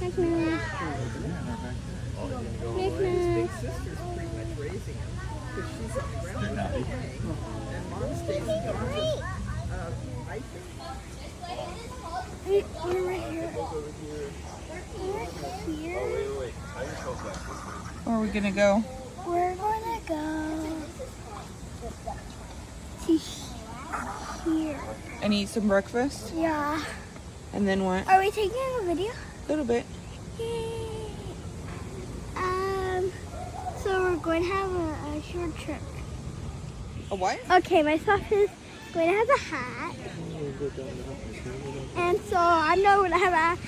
Magnus. Magnus. Sister's pretty much raising him because she's on the ground every day, and mom stays in charge of I think. We're right here. We're here. Where are we gonna go? We're gonna go to here. And eat some breakfast? Yeah. And then what? Are we taking a video? A little bit. Yay. So we're going to have a short trip. A what? Okay, my stuff is going to have a hat. And so I'm not going to have a...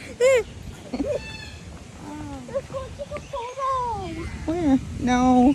Let's go take a photo. Where? No.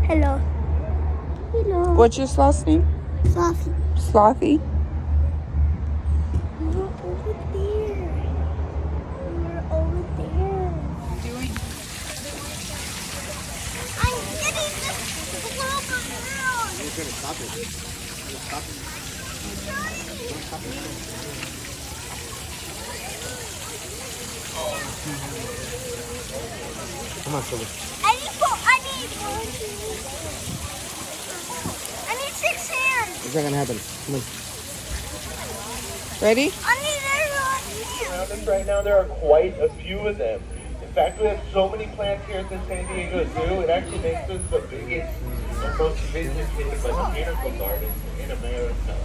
Hello. Hello. What's your last name? Fluffy. Slothy? We're over there. We're over there. Doing? I'm getting this glove around. You're gonna stop it. You're gonna stop it. Don't stop it. Come on, Silver. I need 6 hands. What's that gonna happen? Come on. Ready? I need everyone. Around us right now, there are quite a few of them. In fact, we have so many plants here at the San Diego Zoo, it actually makes us the biggest and most visited botanical garden in America.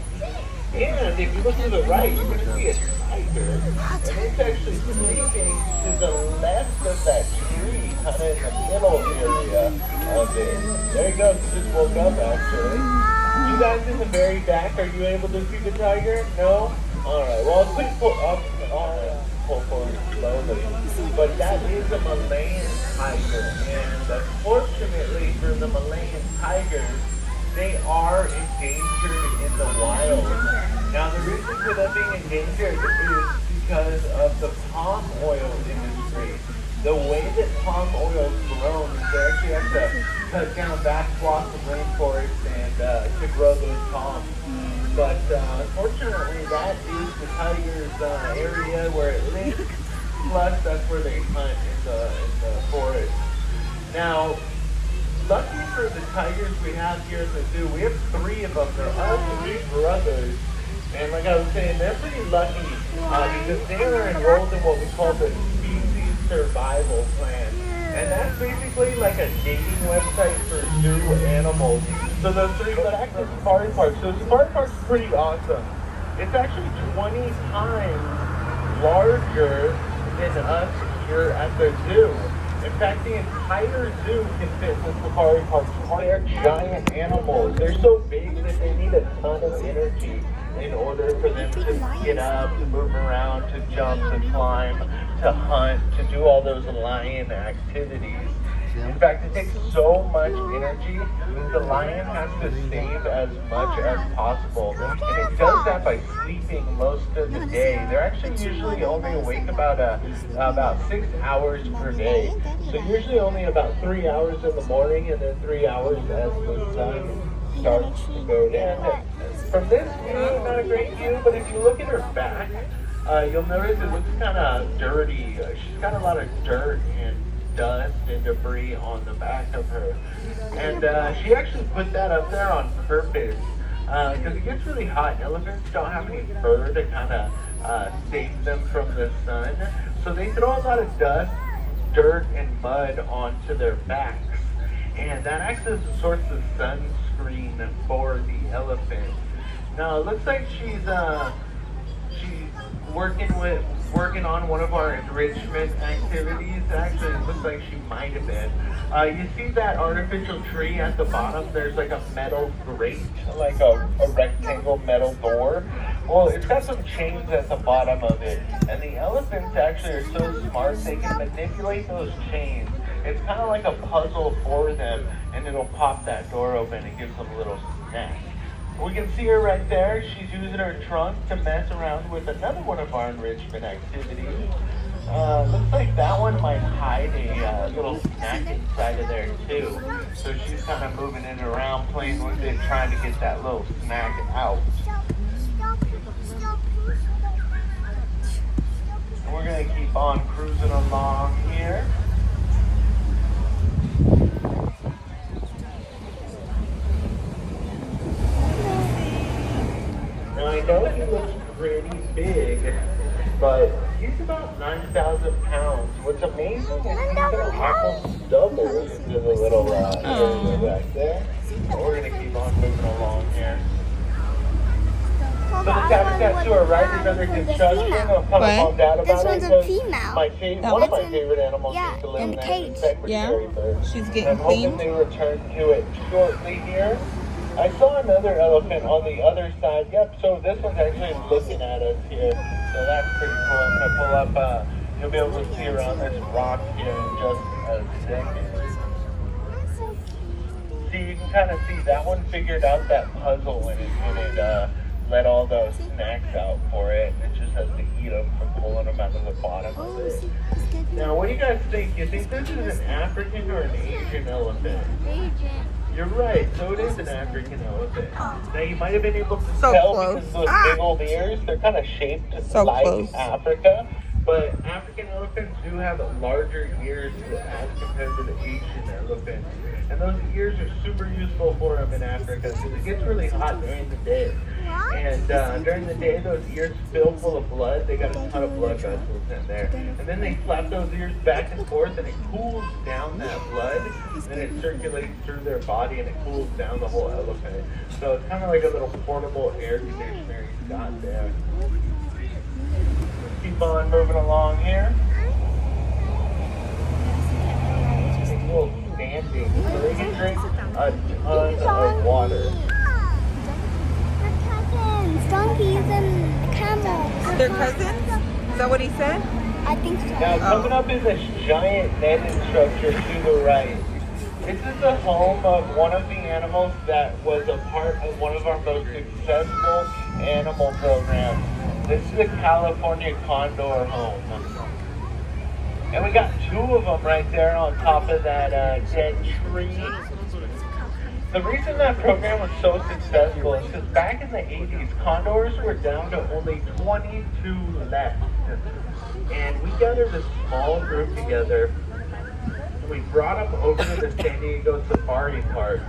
And if you look to the right, you're going to see a tiger, and it's actually sleeping to the left of that tree, kind of in the middle area of it. There you go, it just woke up actually. You guys in the very back, are you able to see the tiger? No? Alright, well, please pull up. Pull forward slowly. But that is a Malayan tiger, and unfortunately for the Malayan tigers, they are endangered in the wild. Now, the reason for them being endangered is because of the palm oil industry. The way that palm oil is grown, they actually have to cut down vast swaths of rainforest and to grow those palms. But unfortunately, that is the tiger's area where it lives. Plus, that's where they hunt in the forest. Now, lucky for the tigers we have here at the zoo, we have 3 of them. They're all 3 brothers. And like I was saying, they're pretty lucky because they are enrolled in what we call the species survival plan. And that's basically like a dating website for zoo animals. So those 3, but actually Safari Park. So Safari Park is pretty awesome. It's actually 20 times larger than us here at the zoo. In fact, the entire zoo can fit in the Safari Park. They're giant animals. They're so big that they need a ton of energy in order for them to get up, to move around, to jump, to climb, to hunt, to do all those lion activities. In fact, it takes so much energy that the lion has to save as much as possible. And it does that by sleeping most of the day. They're actually usually only awake about 6 hours per day. So usually only about 3 hours in the morning and then 3 hours as the sun starts to go down. From this view, not a great view, but if you look at her back, you'll notice it looks kind of dirty. She's got a lot of dirt and dust and debris on the back of her. And she actually put that up there on purpose because it gets really hot. Elephants don't have any fur to kind of save them from the sun. So they throw a lot of dust, dirt, and mud onto their backs. And that acts as a source of sunscreen for the elephant. Now it looks like she's working on one of our enrichment activities. Actually, it looks like she might have been. You see that artificial tree at the bottom? There's like a metal grate, like a rectangle metal door. Well, it's got some chains at the bottom of it, and the elephants actually are so smart they can manipulate those chains. It's kind of like a puzzle for them, and it'll pop that door open and give them a little snack. We can see her right there. She's using her trunk to mess around with another one of our enrichment activities. Looks like that one might hide a little snack inside of there too. So she's kind of moving it around, playing with it, trying to get that little snack out. And we're going to keep on cruising along here. Now I know he looks pretty big, but he's about 9,000 pounds. What's amazing is he's going to almost double into the little area back there. But we're going to keep on moving along here. So the habitat to our right is under construction. I'm kind of bummed out about it because one of my favorite animals is to live in the secretary bird. She's I'm getting hoping cleaned. they return to it shortly here. I saw another elephant on the other side. Yep, so this one's actually looking at us here. So that's pretty cool. I'm going to pull up, you'll be able to see around this rock here in just a second. See, you can kind of see that one figured out that puzzle and it let all those snacks out for it. It just has to eat them from pulling them out of the bottom of it. Now, what do you guys think? You think this is an African or an Asian elephant? You're right, so it is an African elephant. Now you might have been able to tell because those big old ears, they're kind of shaped like Africa. But African elephants do have larger ears as compared to the Asian elephants. And those ears are super useful for them in Africa because it gets really hot during the day. And during the day, those ears fill full of blood. They got a ton of blood vessels in there. And then they flap those ears back and forth and it cools down that blood. Then it circulates through their body and it cools down the whole elephant. So it's kind of like a little portable air conditioner he's got there. Keep on moving along here. A little standing so they can drink a ton of water. Donkeys and camels. They're cousins? Is that what he said? I think so. Now coming up is this giant netting structure to the right. This is the home of one of the animals that was a part of one of our most successful animal programs. This is the California Condor home. And we got two of them right there on top of that dead tree. The reason that program was so successful is because back in the 80s, condors were down to only 22 left. And we gathered a small group together. And we brought them over to the San Diego Safari Park.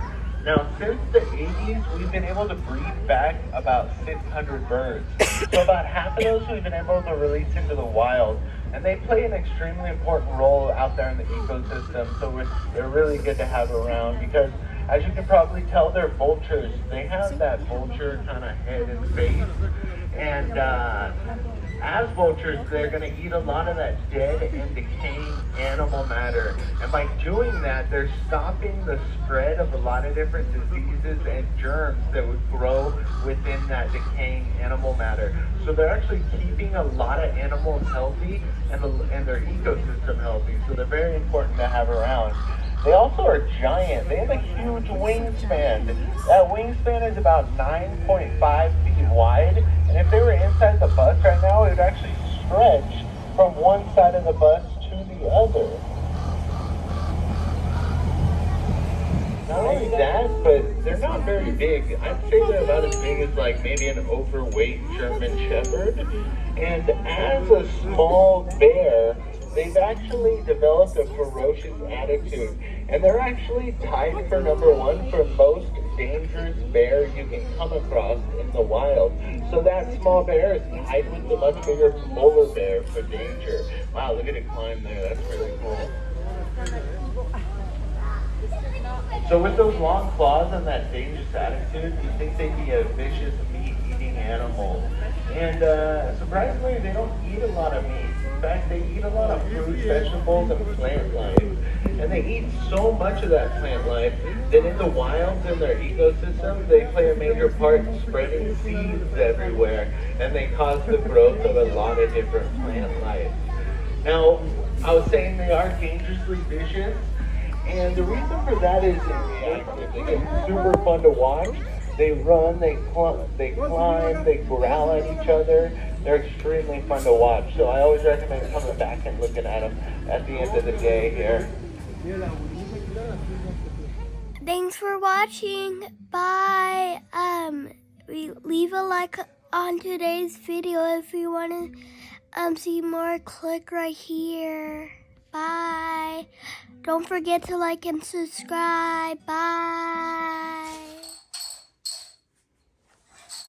Now, since the 80s, we've been able to breed back about 600 birds. So about half of those we've been able to release into the wild. And they play an extremely important role out there in the ecosystem. So they're really good to have around because, as you can probably tell, they're vultures. They have that vulture kind of head and face. And as vultures, they're going to eat a lot of that dead and decaying animal matter. And by doing that, they're stopping the spread of a lot of different diseases and germs that would grow within that decaying animal matter. So they're actually keeping a lot of animals healthy and their ecosystem healthy. So they're very important to have around. They also are giant. They have a huge wingspan. That wingspan is about 9.5 feet wide. And if they were inside the bus right now, it would actually stretch from one side of the bus to the other. Not only that, but they're not very big. I'd say they're about as big as like maybe an overweight German Shepherd. And as a small bear, they've actually developed a ferocious attitude. And they're actually tied for #1 for most dangerous bear you can come across in the wild. So that small bear is tied with the much bigger polar bear for danger. Wow, look at it climb there. That's really cool. So with those long claws and that dangerous attitude, you'd think they'd be a vicious meat-eating animal. And surprisingly, they don't eat a lot of meat. In fact, they eat a lot of fruit, vegetables, and plant life. And they eat so much of that plant life that in the wilds, in their ecosystem, they play a major part in spreading seeds everywhere. And they cause the growth of a lot of different plant life. Now, I was saying they are dangerously vicious. And the reason for that is they're reactive. They get super fun to watch. They run, they climb, they growl at each other. They're extremely fun to watch. So I always recommend coming back and looking at them at the end of the day here. Thanks for watching. Bye. Leave a like on today's video. If you want to see more, click right here. Bye. Don't forget to like and subscribe. Bye.